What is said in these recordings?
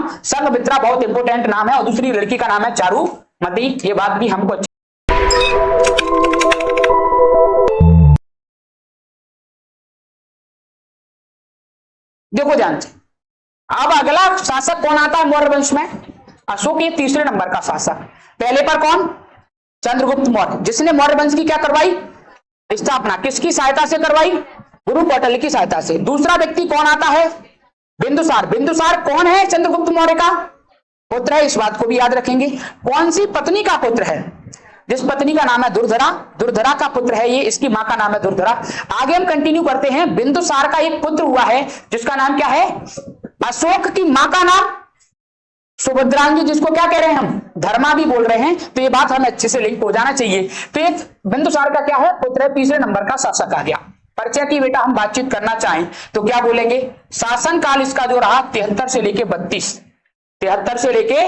नाम संघमित्रा बहुत इंपोर्टेंट नाम है, और दूसरी लड़की का नाम है चारुमती। ये बात भी हमको देखो जानते। अब अगला शासक कौन आता है मौर्य वंश में? अशोक, ये तीसरे नंबर का शासक। पहले पर कौन? चंद्रगुप्त मौर्य, जिसने मौर्य वंश की क्या करवाई? स्थापना। किसकी सहायता से करवाई? गुरु कौटिल्य की सहायता से। दूसरा व्यक्ति कौन आता है? बिंदुसार। बिंदुसार कौन है? चंद्रगुप्त मौर्य का पुत्र है, इस बात को भी याद रखेंगे। कौन सी पत्नी का पुत्र है? जिस पत्नी का नाम है दुर्धरा, दुर्धरा का पुत्र है ये, इसकी मां का नाम है दुर्धरा। आगे हम कंटिन्यू करते हैं। बिंदुसार का एक पुत्र हुआ है जिसका नाम क्या है? अशोक की मां का नाम सुभद्रांगी, जिसको क्या कह रहे हैं हम? धर्मा भी बोल रहे हैं। तो ये बात हमें अच्छे से लिंक हो जाना चाहिए। तो एक बिंदुसार का क्या है? पुत्र है, तीसरे नंबर का शासक आ गया। परिचय की बेटा हम बातचीत करना चाहें तो क्या बोलेंगे? शासन काल इसका जो रहा 73 से लेके 32, 73 से लेके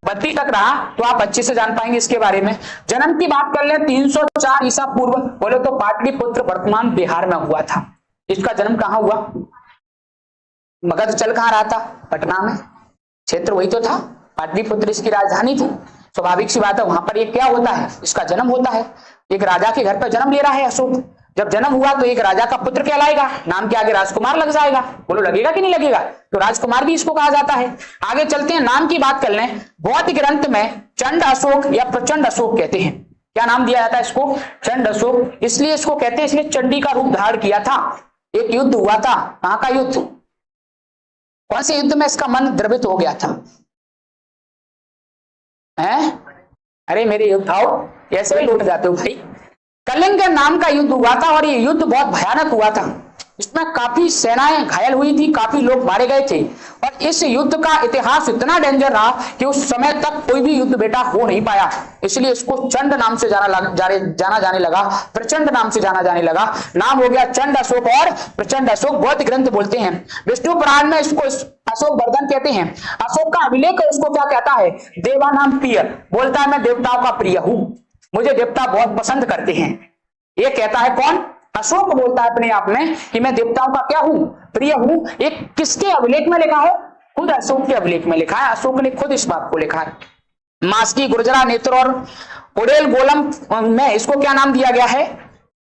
32 तक रहा, तो आप अच्छे से जान पाएंगे इसके बारे में। जन्म की बात कर ले 304 ईसा पूर्व, बोले तो पाटलिपुत्र वर्तमान बिहार में हुआ था। इसका जन्म कहां हुआ? मगध चल कहां रहा था? पटना में। क्षेत्र वही तो था, पाटलिपुत्र इसकी राजधानी थी। स्वाभाविक सी बात है, वहां पर एक क्या होता है? इसका जन्म होता है। एक राजा के घर पर जन्म ले रहा है अशोक। जब जन्म हुआ तो एक राजा का पुत्र कहलाएगा, नाम के आगे राजकुमार लग जाएगा। बोलो लगेगा कि नहीं लगेगा? तो राजकुमार भी इसको कहा जाता है। आगे चलते हैं, नाम की बात कर लें। बौद्ध ग्रंथ में चंड अशोक या प्रचंड अशोक कहते हैं। क्या नाम दिया जाता है इसको? चंड अशोक। इसलिए इसको कहते हैं, इसने चंडी का रूप धारण किया था। एक युद्ध हुआ था, कहां का युद्ध? कौन से युद्ध में इसका मन द्रवित हो गया था? अरे मेरे योद्धाओं, कैसे लौट जाते हो भाई? कलिंग नाम का युद्ध हुआ था, और ये युद्ध बहुत भयानक हुआ था। इसमें काफी सेनाएं घायल हुई थी, काफी लोग मारे गए थे। और इस युद्ध का इतिहास इतना डेंजर रहा कि उस समय तक कोई भी युद्ध बेटा हो नहीं पाया। इसलिए इसको चंड नाम से जाना जाने लगा, प्रचंड नाम से जाना जाने लगा। नाम हो गया चंड अशोक और प्रचंड अशोक। बौद्ध ग्रंथ बोलते हैं, विष्णु पुराण में इसको अशोक वर्धन कहते हैं। अशोक का अभिलेख उसको क्या कहता है? देवा नाम प्रिय। बोलता है मैं देवताओं का प्रिय हूं, मुझे देवता बहुत पसंद करते हैं। ये कहता है कौन? अशोक बोलता है अपने आप में कि मैं देवताओं का क्या हूं? प्रिय हूं। एक किसके अभिलेख में लिखा है? खुद अशोक के अभिलेख में लिखा है। अशोक ने खुद इस बात को लिखा है। मास्की, गुर्जरा, नेत्र और उड़ेल गोलम में इसको क्या नाम दिया गया है?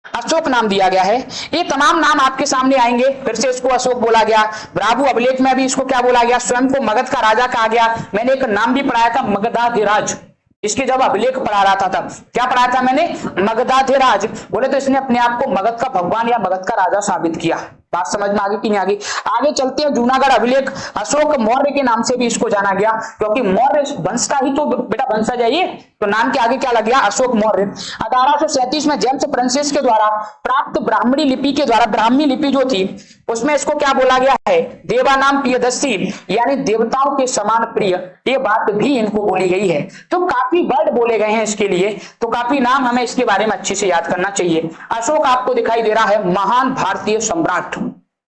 अशोक नाम दिया गया है। ये तमाम नाम आपके सामने आएंगे। फिर से इसको अशोक बोला गया। ब्राभु अभिलेख में भी इसको क्या बोला गया? स्वयं को मगध का राजा कहा गया। मैंने एक नाम भी पढ़ाया था, मगधाधिराज। इसके जब अभिलेख पढ़ा रहा था तब क्या पढ़ाया था मैंने? मगधाधिराज। बोले तो इसने अपने आप को मगध का भगवान या मगध का राजा साबित किया। बात समझ में आगे कि नहीं आगे? आगे चलते हैं। जूनागढ़ अभिलेख अशोक मौर्य के नाम से भी इसको जाना गया, क्योंकि मौर्य वंश का ही तो बेटा वंशज है ये, तो नाम के आगे क्या लग गया? अशोक मौर्य। 1837 में जेम्स फ्रांसिस के द्वारा प्राप्त ब्राह्मणी लिपि के द्वारा, ब्राह्मी लिपि जो थी उसमें इसको क्या बोला गया है? देवा नाम प्रियदर्शी, यानी देवताओं के समान प्रिय। ये बात भी इनको बोली गई है। तो काफी वर्ड बोले गए हैं इसके लिए, तो काफी नाम हमें इसके बारे में अच्छे से याद करना चाहिए। अशोक आपको दिखाई दे रहा है महान भारतीय सम्राट।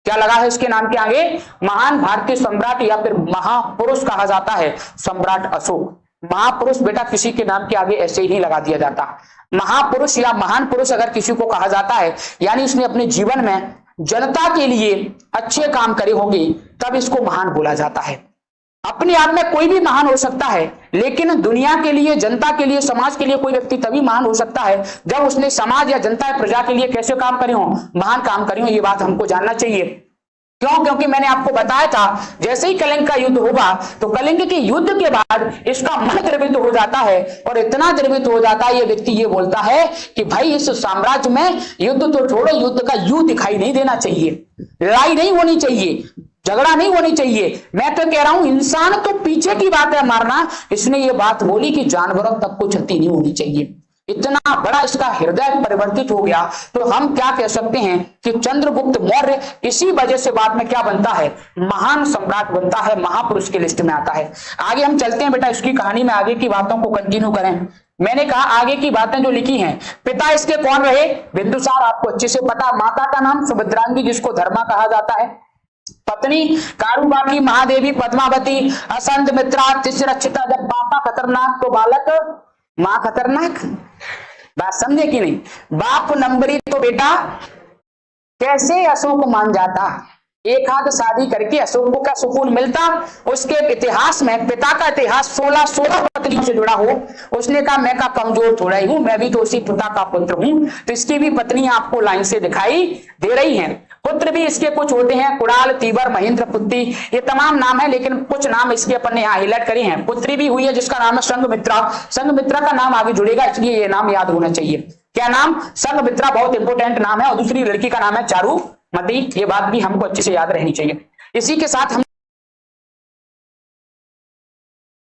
क्या लगा है इसके नाम के आगे? महान भारतीय सम्राट या फिर महापुरुष कहा जाता है सम्राट अशोक। महापुरुष बेटा किसी के नाम के आगे ऐसे ही नहीं लगा दिया जाता। महापुरुष या महान पुरुष अगर किसी को कहा जाता है, यानी उसने अपने जीवन में जनता के लिए अच्छे काम करे होंगे, तब इसको महान बोला जाता है। अपने आप में कोई भी महान हो सकता है, लेकिन दुनिया के लिए, जनता के लिए, समाज के लिए कोई व्यक्ति तभी महान हो सकता है जब उसने समाज या जनता या प्रजा के लिए कैसे काम करे हो? महान काम करे हो। ये बात हमको जानना चाहिए। क्यों? क्योंकि मैंने आपको बताया था, जैसे ही कलिंग का युद्ध होगा तो कलिंग के युद्ध के बाद इसका मन द्रवित हो जाता है, और इतना द्रवित हो जाता है ये व्यक्ति, ये बोलता है कि भाई इस साम्राज्य में युद्ध तो छोड़ो, युद्ध का यू दिखाई नहीं देना चाहिए, लड़ाई नहीं होनी चाहिए, झगड़ा नहीं होनी चाहिए। मैं तो कह रहा हूं इंसान तो पीछे की बात है मारना। इसने ये बात बोली कि जानवरों तक को क्षति नहीं होनी चाहिए। इतना बड़ा इसका हृदय परिवर्तित हो गया। तो हम क्या कह सकते हैं कि चंद्रगुप्त मौर्य इसी वजह से बाद में क्या बनता है? महान सम्राट बनता है, महापुरुष की लिस्ट में आता है। आगे हम चलते हैं बेटा इसकी कहानी में, आगे की बातों को कंटिन्यू करें। मैंने कहा आगे की बातें जो लिखी हैं, पिता इसके कौन रहे? बिंदुसार, आपको अच्छे से पता। माता का नाम सुभद्रांगी, जिसको धर्मा कहा जाता है। पत्नी कारुबाकी, महादेवी, पद्मावती, असंध मित्रा, तिस्रक्षिता। जब पापा खतरनाक तो बालक मां खतरनाक। बात समझे कि नहीं? बाप नंबरी तो बेटा कैसे अशोक मान जाता? एक हाथ शादी करके अशोक को क्या सुकून मिलता। उसके इतिहास में पिता का इतिहास 16 पत्नियों से जुड़ा हो। उसने कहा मैं का कमजोर थोड़ा ही हूं, मैं भी तो उसी पिता का पुत्र हूं। तो इसकी भी पत्नी आपको लाइन से दिखाई दे रही हैं। पुत्र भी इसके कुछ होते हैं, कुणाल, तीवर, महेंद्र, पुत्री, ये तमाम नाम है, लेकिन कुछ नाम इसके अपन ने यहाँ हाईलाइट करे हैं। पुत्री भी हुई है जिसका नाम है संघमित्रा। संघमित्रा का नाम आगे जुड़ेगा, इसलिए ये नाम याद होना चाहिए। क्या नाम? संघमित्रा, बहुत इंपोर्टेंट नाम है। और दूसरी लड़की का नाम है चारुमती। ये बात भी हमको अच्छे से याद रहनी चाहिए। इसी के साथ हम